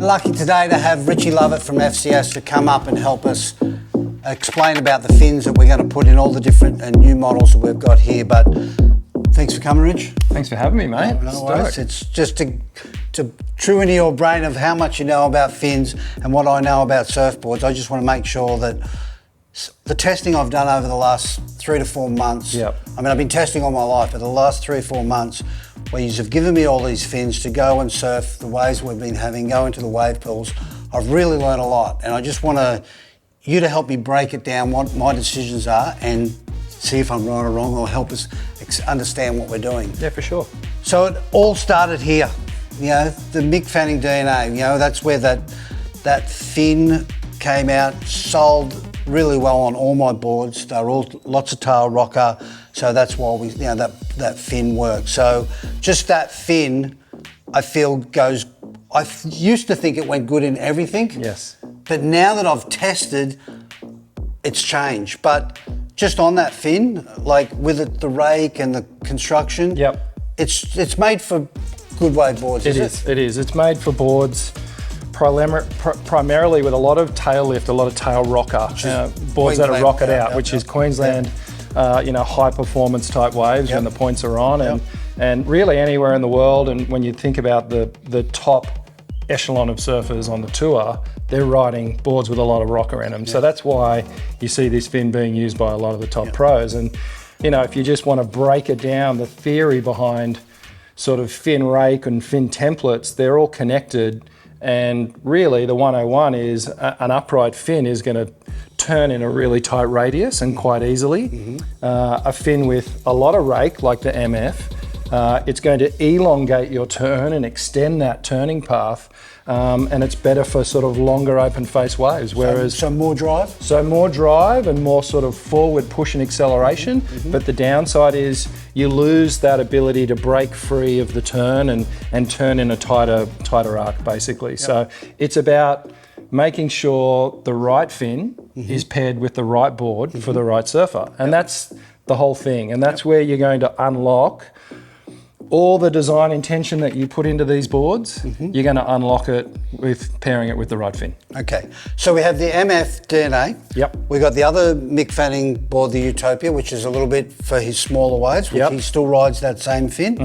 Lucky today to have Richie Lovett from FCS to come up and help us explain about the fins that we're going to put in all the different and new models that we've got here. But thanks for coming, Rich. Thanks for having me, mate. No worries. It's just to true into your brain of how much you know about fins and what I know about surfboards. I just want to make sure that the testing I've done over the last 3 to 4 months, I mean, I've been testing all my life, but the last 3 or 4 months where you've given me all these fins to go and surf the waves we've been having, go into the wave pools, I've really learned a lot. And I just want you to help me break it down, what my decisions are, and see if I'm right or wrong, or help us understand what we're doing. Yeah, for sure. So it all started here, you know, the Mick Fanning DNA, you know, that's where that fin came out, sold really well on all my boards. They're all lots of tail rocker, so that's why we, you know, that fin works. So just that fin, I feel goes. I used to think it went good in everything. Yes. But now that I've tested, it's changed. But just on that fin, like with the rake and the construction, it's made for good wave boards. It is. It's made for boards. Primarily with a lot of tail lift, a lot of tail rocker, boards that are rocket out, which is Queensland, high performance type waves when the points are on, and really anywhere in the world. And when you think about the top echelon of surfers on the tour, they're riding boards with a lot of rocker in them. So that's why you see this fin being used by a lot of the top pros. And if you just want to break it down, the theory behind sort of fin rake and fin templates, they're all connected. And really the 101 is an upright fin is going to turn in a really tight radius and quite easily. A fin with a lot of rake, like the MF, it's going to elongate your turn and extend that turning path. And it's better for sort of longer open face waves, whereas... So more drive? So more drive and more sort of forward push and acceleration. But the downside is you lose that ability to break free of the turn and turn in a tighter arc, basically. So it's about making sure the right fin is paired with the right board for the right surfer. And that's the whole thing. And that's where you're going to unlock all the design intention that you put into these boards. You're going to unlock it with pairing it with the right fin. Okay, so we have the MF DNA. We got the other Mick Fanning board, the Utopia, which is a little bit for his smaller waves, which he still rides that same fin.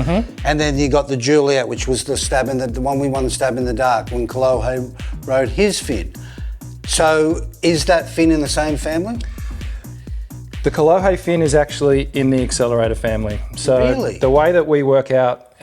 And then you got the Juliet, which was the one we won the Stab in the Dark when Kolohe rode his fin. So is that fin in the same family? The Kolohe fin is actually in the Accelerator family. So the way that we work out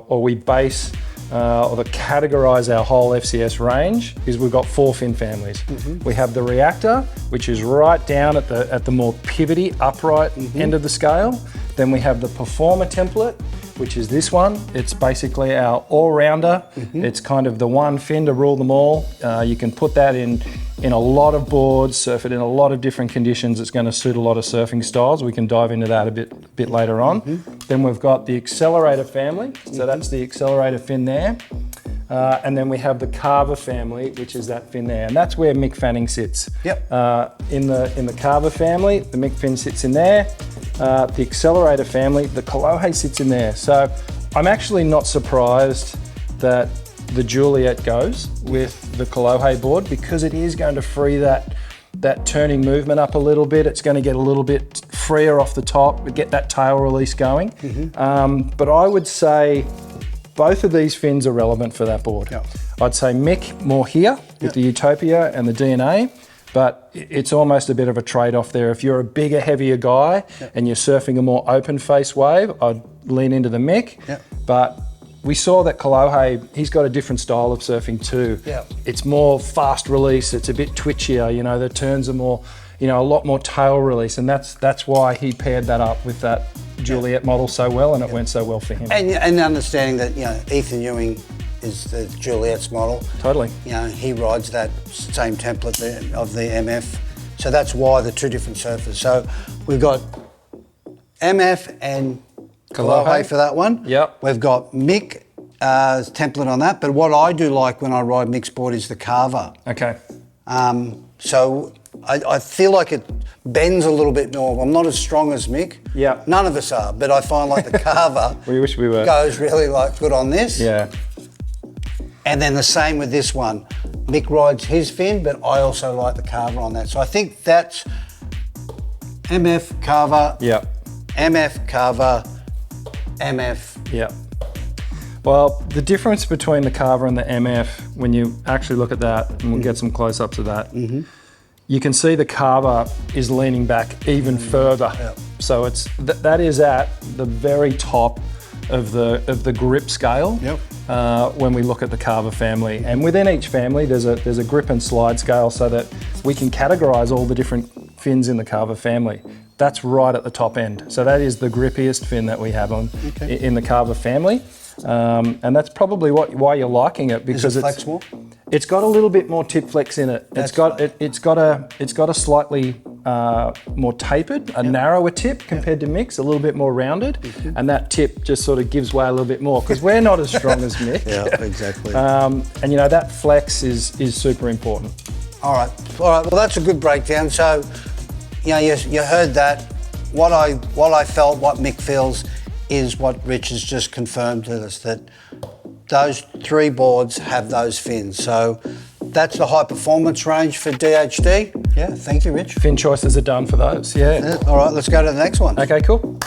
we base or categorize our whole FCS range is we've got 4 fin families. We have the Reactor, which is right down at the more pivoty, upright end of the scale. Then we have the Performer template, which is this one. It's basically our all-rounder. It's kind of the one fin to rule them all. You can put that in a lot of boards, surf it in a lot of different conditions. It's going to suit a lot of surfing styles. We can dive into that a bit later on. Then we've got the Accelerator family. So that's the Accelerator fin there. And then we have the Carver family, which is that fin there. And that's where Mick Fanning sits. In the Carver family, the Mick fin sits in there. The Accelerator family, the Kolohe sits in there. So I'm actually not surprised that the Juliet goes with the Kolohe board, because it is going to free that turning movement up a little bit. It's going to get a little bit freer off the top, get that tail release going. But I would say both of these fins are relevant for that board. I'd say Mick more here with the Utopia and the DNA, but it's almost a bit of a trade-off there. If you're a bigger, heavier guy and you're surfing a more open face wave, I'd lean into the Mick. But we saw that Kolohe, he's got a different style of surfing too. It's more fast release, it's a bit twitchier, the turns are more, a lot more tail release, and that's why he paired that up with that Juliet model so well, and it went so well for him. And understanding that, Ethan Ewing is the Juliet's model. Totally. He rides that same template of the MF, so that's why the 2 different surfers. So we've got MF and Kolohe for that one. We've got Mick template on that, but what I do like when I ride Mick's board is the Carver. So I feel like it bends a little bit more. I'm not as strong as Mick. None of us are, but I find like the Carver we wish we were. Goes really good on this. And then the same with this one. Mick rides his fin, but I also like the carver on that. So I think that's MF carver, Yeah. MF carver, MF. Yeah. Well, the difference between the carver and the MF, when you actually look at that, and we'll get some close-ups of that, you can see the carver is leaning back even further. Yep. So it's that is at the very top of the grip scale. Yep. When we look at the carver family, and within each family, there's a grip and slide scale, so that we can categorise all the different fins in the carver family. That's right at the top end. So that is the grippiest fin that we have in the carver family. And that's probably why you're liking it, because Is it flexible? It's got a little bit more tip flex in it. It's got a slightly more tapered, a narrower tip compared to Mick's, a little bit more rounded, and that tip just sort of gives way a little bit more because we're not as strong as Mick. Yeah, exactly. And you know that flex is super important. All right. Well, that's a good breakdown. So, you know, you heard that. What I felt, what Mick feels, is what Rich has just confirmed to us, that those three boards have those fins. So that's the high performance range for DHD. Yeah, thank you, Rich. Fin choices are done for those. Yeah. All right, let's go to the next one. Okay, cool.